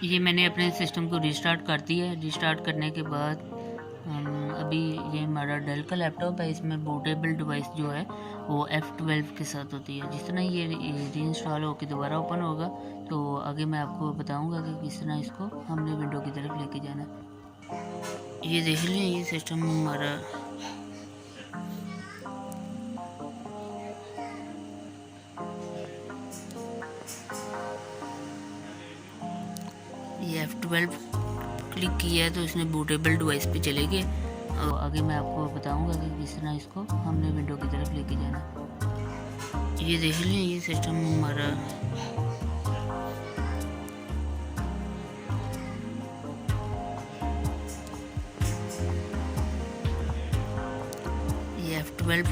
ये मैंने अपने सिस्टम को रिस्टार्ट कर दिया है। रिस्टार्ट करने के बाद अभी ये हमारा डेल का लैपटॉप है। इसमें बूटेबल डिवाइस जो है वो F12 के साथ होती है। जिस तरह ये री इंस्टॉल होकर दोबारा ओपन होगा तो आगे मैं आपको बताऊंगा कि किस तरह इसको हमने विंडो की तरफ लेके जाना है। ये देख लें, ये सिस्टम हमारा ये F12 क्लिक किया है तो इसने बूटेबल डिवाइस पे चले गए। और आगे मैं आपको बताऊंगा कि किस तरह इसको हमने विंडो की तरफ लेके जाना है। ये देख लें, ये सिस्टम हमारा ये F12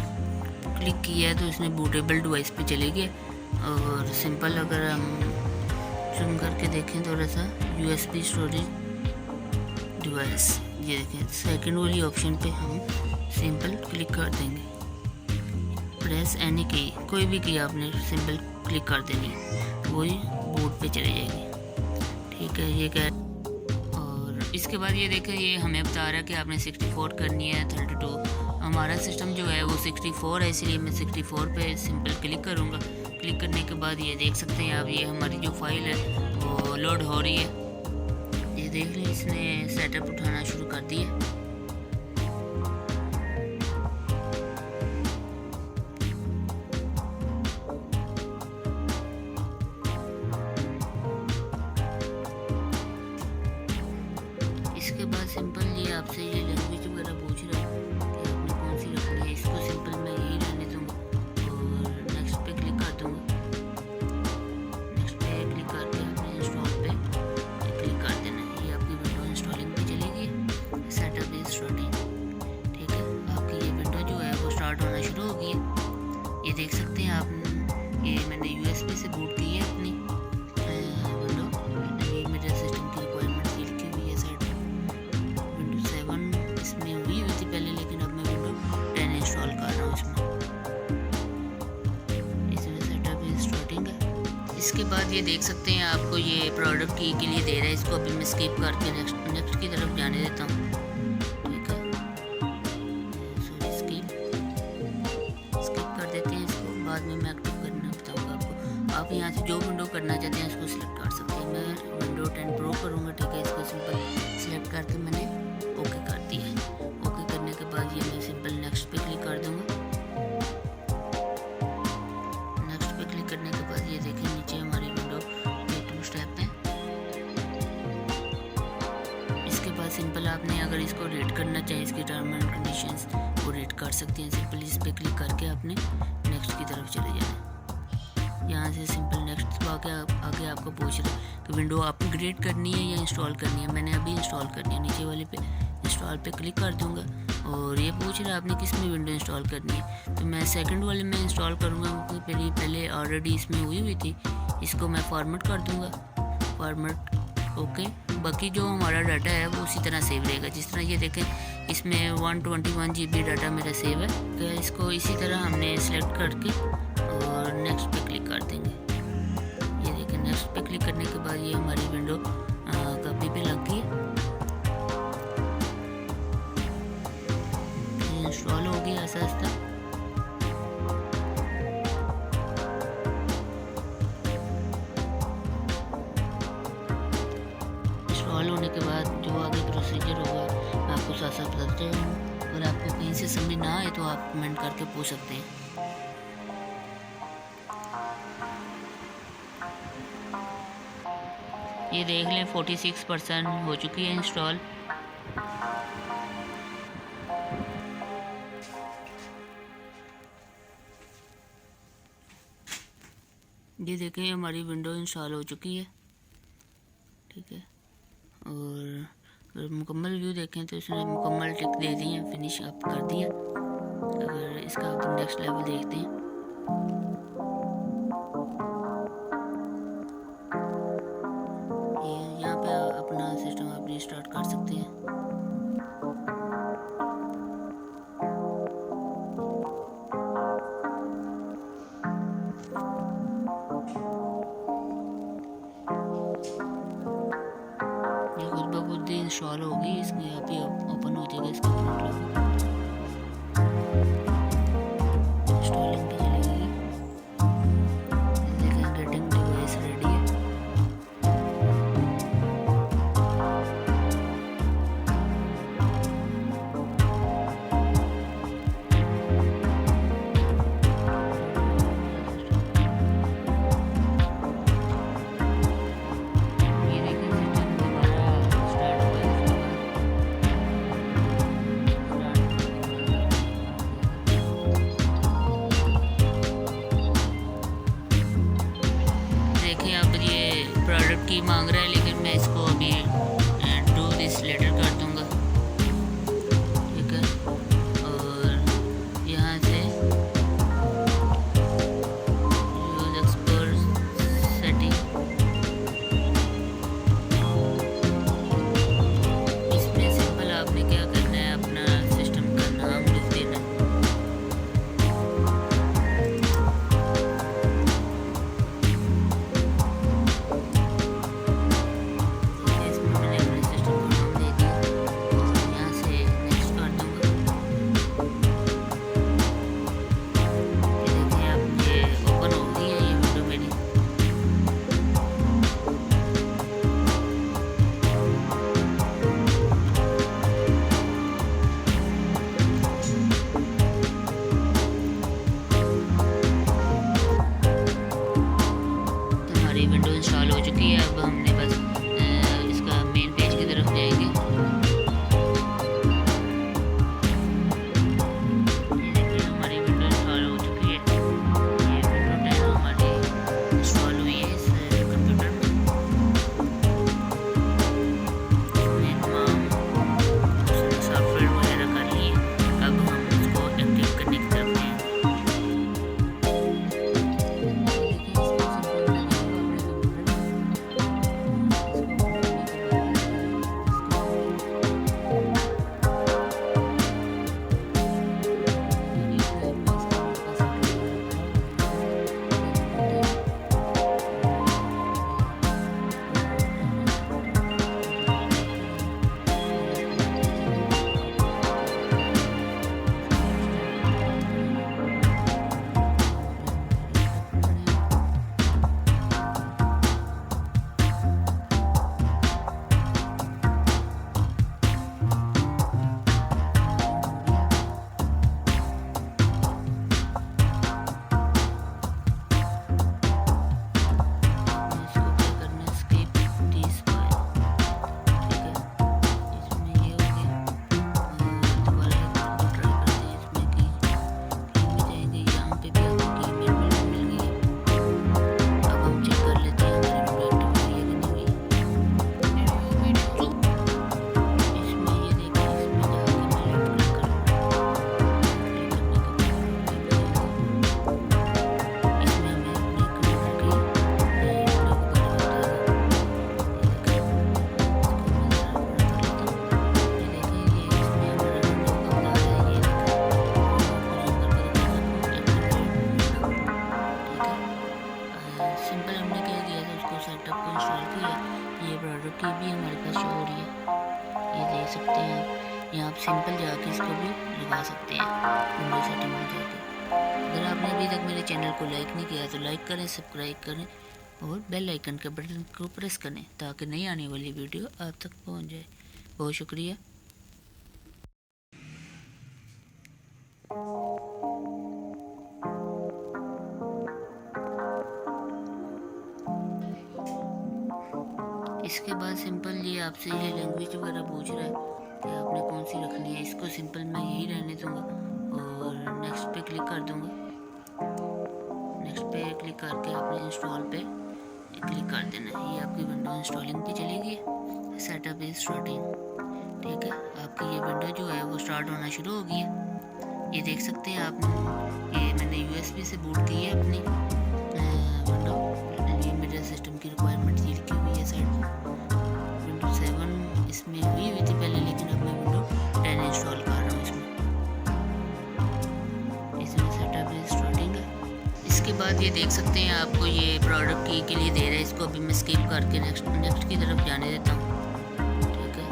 क्लिक किया है तो इसने बूटेबल डिवाइस पे चले गए। और सिंपल अगर हम जूम करके देखें थोड़ा सा, USB स्टोरेज डिवाइस, ये देखें सेकंड वाली ऑप्शन पे हम सिंपल क्लिक कर देंगे। प्रेस एनी की, कोई भी की आपने सिंपल क्लिक कर देनी, वही बोर्ड पे चले जाएगी। ठीक है, ये क्या। और इसके बाद ये देखें, ये हमें बता रहा है कि आपने 64 करनी है 32। हमारा सिस्टम जो है वो 64 है, इसलिए मैं 64 पे सिंपल क्लिक करूँगा। क्लिक करने के बाद ये देख सकते हैं आप, ये हमारी जो फाइल है वो लोड हो रही है। ये देख लें, इसने सेटअप उठाना शुरू कर दिया। इसके बाद सिंपल ये आपसे ये लैंग्वेज वगैरह पूछ रहा है कि आपने कौन सी रखनी है। इसको सिंपल मैं यही रहने दूँगा और नेक्स्ट पे क्लिक कर दूँगा। नेक्स्ट पे क्लिक करके अपने इंस्टॉल पे क्लिक कर देना है। ये आपकी विंडो इंस्टॉलिंग पे चलेगी। Setup is starting. ठीक है, आपकी ये विंडो जो है वो स्टार्ट होना शुरू हो गई है। ये देख सकते हैं आप, ये मैंने USB से बूट की है अपनी विंडो। ये मेरे सिस्टम की रिक्वायरमेंट फिल की हुई है। साइड विंडो 7 इसमें हुई थी पहले, लेकिन अब मैं विंडो 10 इंस्टॉल कर रहा हूँ इसमें सेटअप इज स्टार्टिंग है। इसके बाद ये देख सकते हैं, आपको ये प्रोडक्ट की के लिए दे रहा है। इसको अभी मैं स्किप करके नेक्स्ट की तरफ जाने देता हूँ। ठीक है, सॉरी, स्किप कर देते हैं इसको, बाद में मैं एक्टिव करना बताऊँगा आपको। आप यहाँ से जो विंडो करना चाहते हैं इसको सिलेक्ट कर सकते हैं। मैं विंडो 10 प्रो करूँगा। ठीक है, इसको सिंपल सिलेक्ट करके मैंने ओके कर दिया है। ओके करने के बाद ये मैं सिंपल नेक्स्ट पे क्लिक कर दूँगा। नेक्स्ट पे क्लिक करने के बाद ये देखें, नीचे हमारी विंडो के 2 स्टेप हैं। इसके बाद सिंपल आपने अगर इसको रीड करना चाहिए, इसकी टर्म एंड कंडीशंस वो रीड कर सकते हैं। सिंपल इस पे क्लिक करके आपने नेक्स्ट की तरफ चले जाना। यहाँ से सिंपल नेक्स्ट आगे आपको पूछ रहा है कि विंडो अपग्रेड करनी है या इंस्टॉल करनी है। मैंने अभी इंस्टॉल करनी है। नीचे वाले पे इंस्टॉल पे क्लिक कर दूंगा और ये पूछ रहा है आपने किस में विंडो इंस्टॉल करनी है। तो मैं सेकंड वाले में इंस्टॉल करूँगा क्योंकि पहले ऑलरेडी इसमें हुई थी। इसको मैं फॉर्मेट कर दूँगा। Format okay. बाकी जो हमारा डाटा है वो उसी तरह सेव रहेगा। जिस तरह ये देखें, इसमें 121 GB डाटा मेरा सेव है। तो इसको इसी तरह हमने सेलेक्ट करके और नेक्स्ट पे क्लिक कर देंगे। ये देखें, नेक्स्ट पे क्लिक करने के बाद ये हमारी विंडो कॉपी पे लग गई। इंस्टॉल हो गया आस्ता आस्ता। इंस्टॉल होने के बाद जो आगे प्रोसीजर होगा मैं आपको साथ साथ बताते हूँ। अगर आपको कहीं से समझ ना आए तो आप कमेंट करके पूछ सकते हैं। ये देख लें 46% हो चुकी है इंस्टॉल। ये देखें, हमारी विंडो इंस्टॉल हो चुकी है। ठीक है, और अगर मुकम्मल व्यू देखें तो इसने मुकम्मल टिक दे दी है, फिनिश अप कर दिया। अगर इसका अब नेक्स्ट लेवल देखते हैं। यहाँ पे अपना सिस्टम आप रिस्टार्ट कर सकते हैं। इंस्टॉल होगी, इसमें यहाँ पे ओपन हो जाएगा इसका फ्रंट लॉक। इंस्टॉलिंग पे चलेगी, देखें गेटिंग डिवाइस रेडी है। प्रोडक्ट की मांग रहा है, लेकिन मैं इसको अभी डू दिस लेटर कर दूंगा, ठीक है। और यहाँ से यूज एक्सपर्ट सेटिंग, इसमें सिंपल आपने क्या करना है, अपना सिस्टम का नाम लिख देना है। विंडो इंस्टॉल हो चुकी है। अब हमने बस इसका मेन पेज की तरफ जाएंगे। ये देखिए हमारी विंडो इंस्टॉल हो चुकी है। ये विंडो 10 हमारी इंस्टॉल हुई है इस कंप्यूटर में। हमने तमाम सॉफ्टवेयर वगैरह कर लिए। अब हम इसको एक्टिव करने की तरफ हैं। की भी हमारे पास शो हो रही है, ये देख सकते हैं आप। यहाँ आप सिंपल जाके इसको भी लगा सकते हैं विंडो सेटिंग में जाके। अगर आपने अभी तक मेरे चैनल को लाइक नहीं किया तो लाइक करें, सब्सक्राइब करें और बेल आइकन के बटन को प्रेस करें ताकि नई आने वाली वीडियो आप तक पहुँच जाए। बहुत शुक्रिया। इसके बाद सिंपल ये आपसे ये लैंग्वेज वगैरह पूछ रहा है कि आपने कौन सी रखनी है। इसको सिंपल मैं यही रहने दूंगा और नेक्स्ट पे क्लिक कर दूंगा। नेक्स्ट पे क्लिक करके आपने इंस्टॉल पे क्लिक कर देना है। ये आपकी विंडो इंस्टॉलिंग पे चलेगी। सेटअप इज स्टार्टिंग, ठीक है। आपकी ये विंडो जो है वो स्टार्ट होना शुरू हो गई है। ये देख सकते हैं आप, ये मैंने USB से बूट की है अपनी विंडो। ये मेरे सिस्टम की रिक्वायरमेंट थी लिखी हुई है साइड में। विंडो 7 इसमें हुई थी पहले, लेकिन अब मैं विंडो 10 इंस्टॉल कर रहा हूँ इसमें सेटअप इज स्टार्टिंग है। इसके बाद ये देख सकते हैं आपको ये प्रोडक्ट की के लिए दे रहा है। इसको अभी मैं स्किप करके नेक्स्ट की तरफ जाने देता हूँ, ठीक है।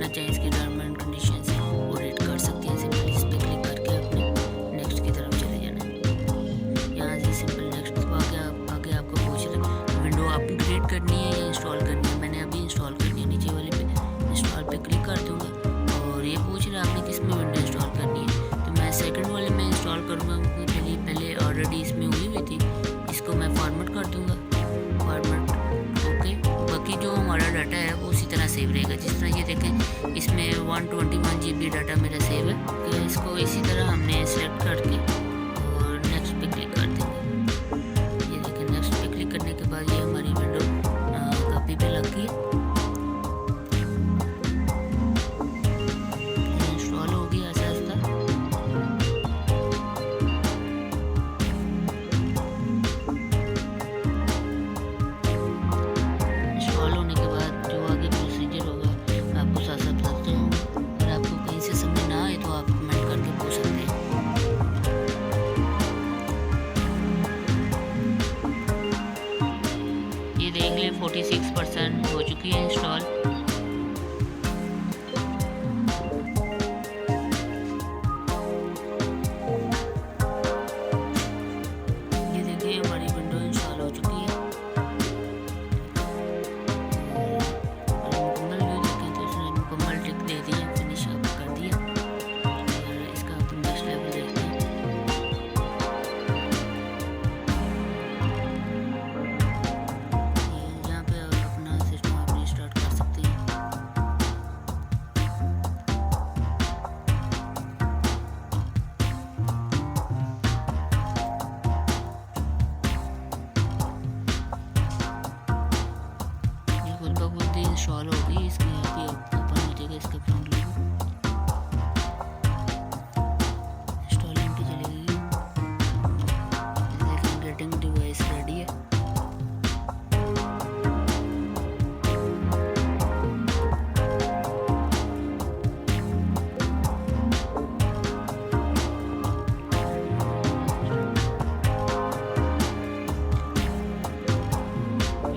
करना चाहें इसकी टर्म एंड कंडीशंस वो रीड कर सकते हैं। सिंपली इस पर क्लिक करके अपने नेक्स्ट की तरफ चले जाना है। यहाँ से सिंपल नेक्स्ट आगे आपको पूछ रहे विंडो अपग्रेड करनी है या इंस्टॉल करनी है। मैंने अभी इंस्टॉल करनी है, नीचे वाले पे इंस्टॉल पे क्लिक कर दूँगा और ये पूछ रहा है आपने किस में विंडो इंस्टॉल करनी है। तो मैं सेकंड वाले में इंस्टॉल करूँगा, पहले ऑलरेडी इसमें हुई थी। इसको मैं फॉर्मेट कर दूँगा, फॉर्मेट ओके। बाकी जो हमारा डाटा है वो उसी तरह सेव रहेगा। जिस तरह ये देखें इसमें 121 GB डाटा मेरा सेव है। तो इसको इसी तरह हमने सेलेक्ट करके और नेक्स्ट पे क्लिक कर देंगे। ये देखें नेक्स्ट पे क्लिक करने के बाद ये हमारी विंडो कॉपी पे लग गई है, इंस्टॉल होगी आहिस्ता आहिस्ता। इंस्टॉल होने के बाद जो आगे प्रोसीजर होगा मैं आपको साथ साथ बताते हूँ। अगर आपको कहीं से समझ ना आए तो आप कमेंट करके पूछ सकते हैं। ये देख लें 46% हो चुकी है इंस्टॉल। ये देखिए हमारी विंडो इंस्टॉल हो चुकी है। मुकम्मल व्यू देखें तो उसने मुकम्मल टिक दे दिया, फिनिश अप कर दिया। और इसका अपन नेक्स्ट लेवल देखते हैं। यहाँ पे अपना सिस्टम आप रिस्टार्ट कर सकते हैं। ये खुद ब खुद ही इंस्टॉल होगी। इसके यहाँ पे ओपन हो जाएगा इसका फ्रंट लोगो, इंस्टॉलिंग पे चलेगी। लेकिन गेटिंग डिवाइस रेडी है।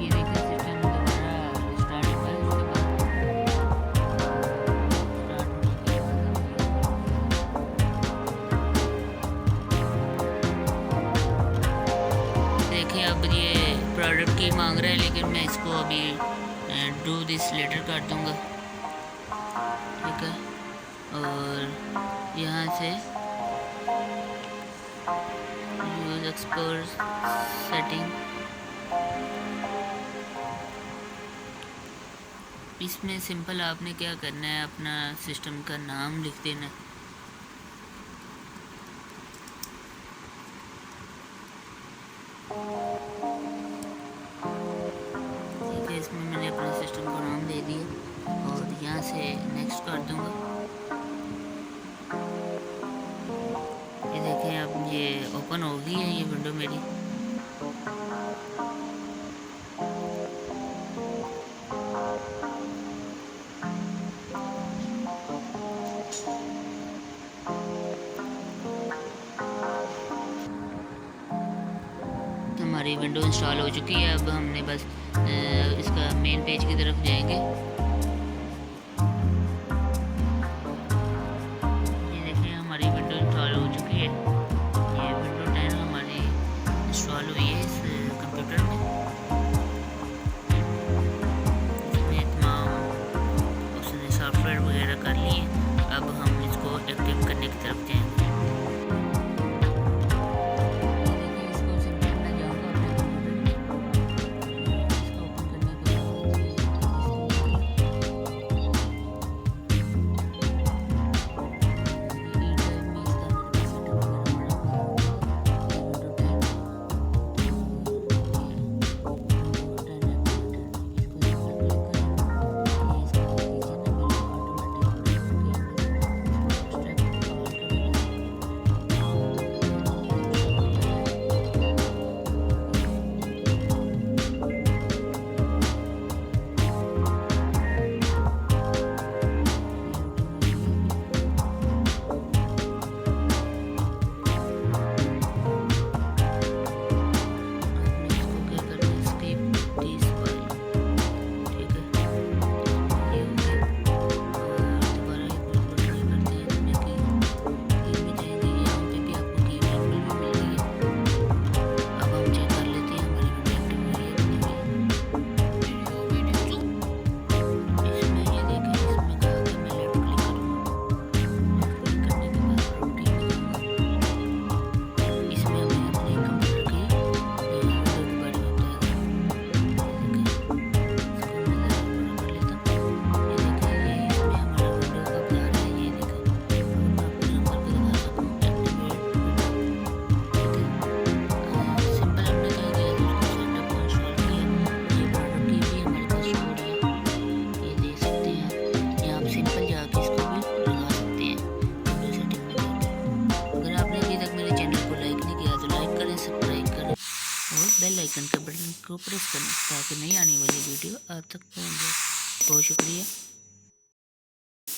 ये देखिए सिस्टम दोबारा स्टार्ट हुआ है। इसके बाद स्टार्ट होने के बाद देखिए अब ये प्रोडक्ट की मांग रहा है, लेकिन मैं इसको अभी डू दिस लेटर कर दूंगा, ठीक है। और यहाँ से यूज एक्सपर्ट सेटिंग, इसमें सिंपल आपने क्या करना है, अपना सिस्टम का नाम लिख देना है। ठीक है, इसमें मैंने अपने सिस्टम का नाम दे दिया और यहाँ से नेक्स्ट कर दूंगा। ये देखें अब ये ओपन हो गई है ये विंडो मेरी। हमारी विंडो इंस्टॉल हो चुकी है। अब हमने बस इसका मेन पेज की तरफ जाएंगे। ये देखिए हमारी विंडो इंस्टॉल हो चुकी है। ये विंडो 10 हमारी इंस्टॉल हुई है इस कंप्यूटर में। इसमें तमाम उसने सॉफ्टवेयर वगैरह कर लिए। अब हम इसको एक्टिव करने की तरफ जाएंगे। बेल आइकन के बटन को प्रेस करें ताकि नई आने वाली वीडियो आप तक पहुंच जाए। बहुत शुक्रिया।